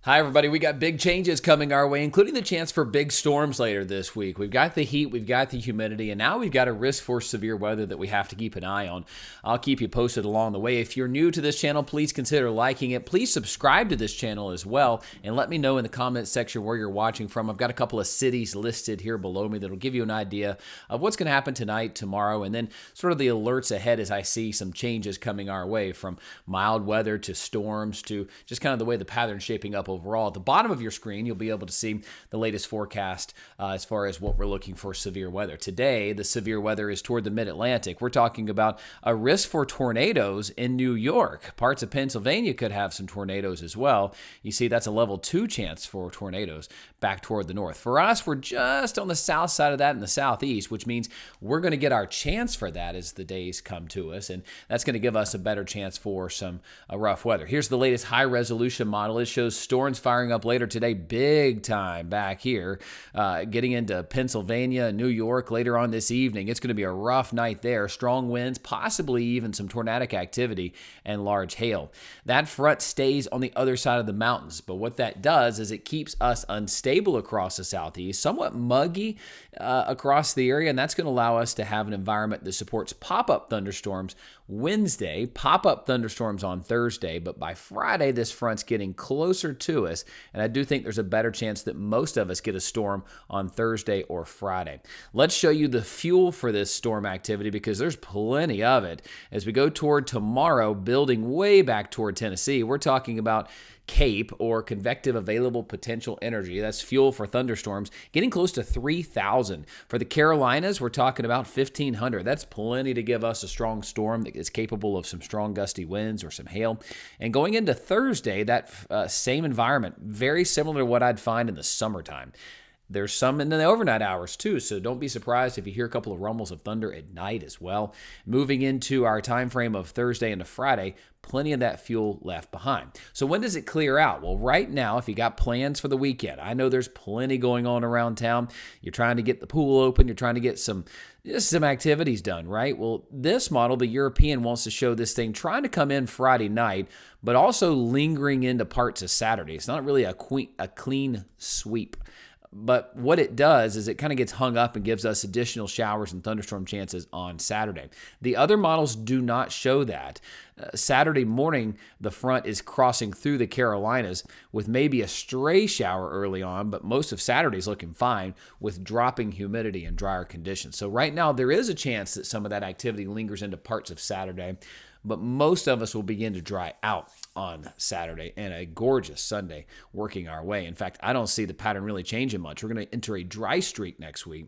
Hi, everybody. We got big changes coming our way, including the chance for big storms later this week. We've got the heat, we've got the humidity, and now we've got a risk for severe weather that we have to keep an eye on. I'll keep you posted along the way. If you're new to this channel, please consider liking it. Please subscribe to this channel as well, and let me know in the comments section where you're watching from. I've got a couple of cities listed here below me that'll give you an idea of what's going to happen tonight, tomorrow, and then sort of the alerts ahead as I see some changes coming our way, from mild weather to storms to just kind of the way the pattern's shaping up overall. At the bottom of your screen, you'll be able to see the latest forecast as far as what we're looking for severe weather. Today, the severe weather is toward the mid-Atlantic. We're talking about a risk for tornadoes in New York. Parts of Pennsylvania could have some tornadoes as well. You see, that's a level 2 chance for tornadoes back toward the north. For us, we're just on the south side of that in the southeast, which means we're going to get our chance for that as the days come to us, and that's going to give us a better chance for some rough weather. Here's the latest high-resolution model. It shows storms firing up later today, big time back here, getting into Pennsylvania and New York later on this evening. It's going to be a rough night there. Strong winds, possibly even some tornadic activity and large hail. That front stays on the other side of the mountains, but what that does is it keeps us unstable across the southeast, somewhat muggy across the area, and that's going to allow us to have an environment that supports pop-up thunderstorms Wednesday, pop-up thunderstorms on Thursday, but by Friday, this front's getting closer to us, and I do think there's a better chance that most of us get a storm on Thursday or Friday. Let's show you the fuel for this storm activity because there's plenty of it. As we go toward tomorrow, building way back toward Tennessee, we're talking about CAPE, or convective available potential energy. That's fuel for thunderstorms, getting close to 3,000. For the Carolinas, we're talking about 1,500. That's plenty to give us a strong storm that is capable of some strong gusty winds or some hail. And going into Thursday, that same environment, very similar to what I'd find in the summertime. There's some in the overnight hours too, so don't be surprised if you hear a couple of rumbles of thunder at night as well. Moving into our time frame of Thursday into Friday, plenty of that fuel left behind. So when does it clear out? Well, right now, if you got plans for the weekend, I know there's plenty going on around town. You're trying to get the pool open. You're trying to get some activities done, right? Well, this model, the European, wants to show this thing trying to come in Friday night, but also lingering into parts of Saturday. It's not really a clean sweep. But what it does is it kind of gets hung up and gives us additional showers and thunderstorm chances on Saturday. The other models do not show that. Saturday morning, the front is crossing through the Carolinas with maybe a stray shower early on, but most of Saturday's looking fine with dropping humidity and drier conditions. So right now, there is a chance that some of that activity lingers into parts of Saturday, but most of us will begin to dry out on Saturday and a gorgeous Sunday working our way. In fact, I don't see the pattern really changing much. We're going to enter a dry streak next week,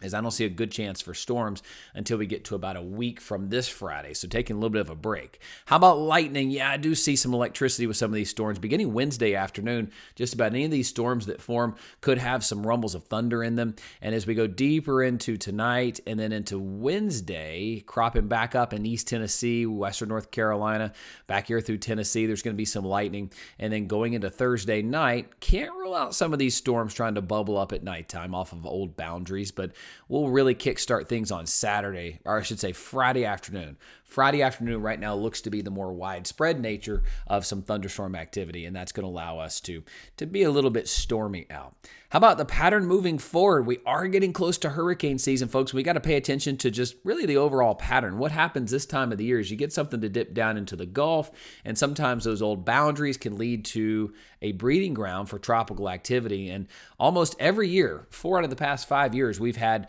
as I don't see a good chance for storms until we get to about a week from this Friday, so taking a little bit of a break. How about lightning? Yeah, I do see some electricity with some of these storms. Beginning Wednesday afternoon, just about any of these storms that form could have some rumbles of thunder in them. And as we go deeper into tonight and then into Wednesday, cropping back up in East Tennessee, Western North Carolina, back here through Tennessee, there's going to be some lightning. And then going into Thursday night, can't rule out some of these storms trying to bubble up at nighttime off of old boundaries, but we'll really kickstart things on Saturday, or I should say Friday afternoon. Friday afternoon right now looks to be the more widespread nature of some thunderstorm activity, and that's going to allow us to be a little bit stormy out. How about the pattern moving forward? We are getting close to hurricane season, folks. We got to pay attention to just really the overall pattern. What happens this time of the year is you get something to dip down into the Gulf, and sometimes those old boundaries can lead to a breeding ground for tropical activity. And almost every year, 4 out of the past 5 years, we've had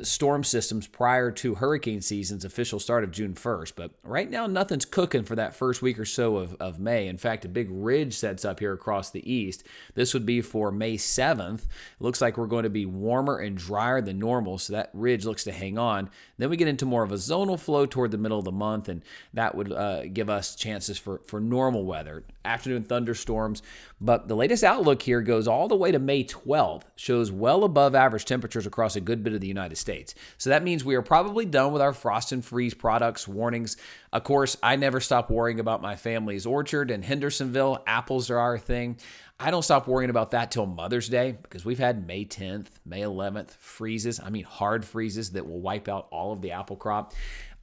storm systems prior to hurricane season's official start of June 1st. But right now, nothing's cooking for that first week or so of May. In fact, a big ridge sets up here across the east. This would be for May 7th. It looks like we're going to be warmer and drier than normal, so that ridge looks to hang on. Then we get into more of a zonal flow toward the middle of the month, and that would give us chances for normal weather, afternoon thunderstorms. But the latest outlook here goes all the way to May 12th, shows well above average temperatures across a good bit of the United States. So that means we are probably done with our frost and freeze products warnings. Of course, I never stop worrying about my family's orchard in Hendersonville. Apples are our thing. I don't stop worrying about that till Mother's Day because we've had May 10th, May 11th freezes. I mean, hard freezes that will wipe out all of the apple crop.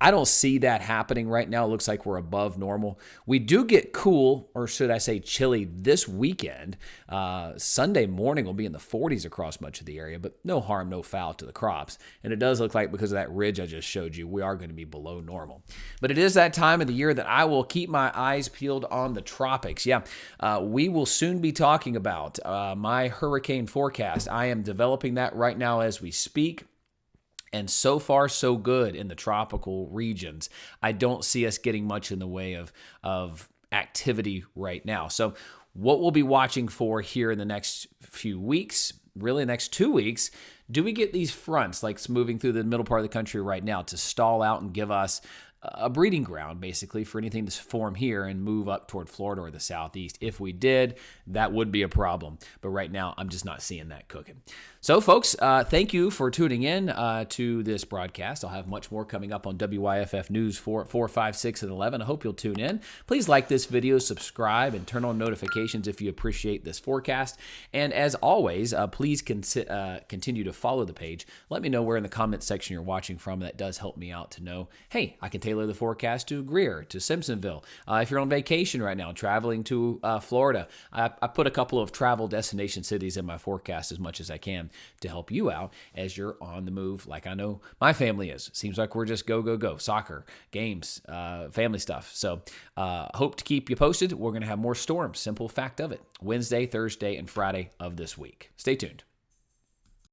I don't see that happening right now. It looks like we're above normal. We do get cool, or should I say chilly, this weekend. Sunday morning will be in the 40s across much of the area, but no harm, no foul to the crops. And it does look like, because of that ridge I just showed you, we are going to be below normal. But it is that time of the year that I will keep my eyes peeled on the tropics. Yeah, we will soon be talking about my hurricane forecast. I am developing that right now as we speak. And so far, so good in the tropical regions. I don't see us getting much in the way of activity right now. So what we'll be watching for here in the next few weeks, really the next 2 weeks, do we get these fronts like moving through the middle part of the country right now to stall out and give us a breeding ground, basically, for anything to form here and move up toward Florida or the southeast? If we did, that would be a problem. But right now, I'm just not seeing that cooking. So, folks, thank you for tuning in to this broadcast. I'll have much more coming up on WYFF News 4, 5, 6, and 11. I hope you'll tune in. Please like this video, subscribe, and turn on notifications if you appreciate this forecast. And as always, please continue to follow the page. Let me know where in the comment section you're watching from. That does help me out to know, hey, I can tailor the forecast to Greer, to Simpsonville. If you're on vacation right now, traveling to Florida, I put a couple of travel destination cities in my forecast as much as I can to help you out as you're on the move, like I know my family is. Seems like we're just go, go, go. Soccer, games, family stuff. So hope to keep you posted. We're going to have more storms. Simple fact of it. Wednesday, Thursday, and Friday of this week. Stay tuned.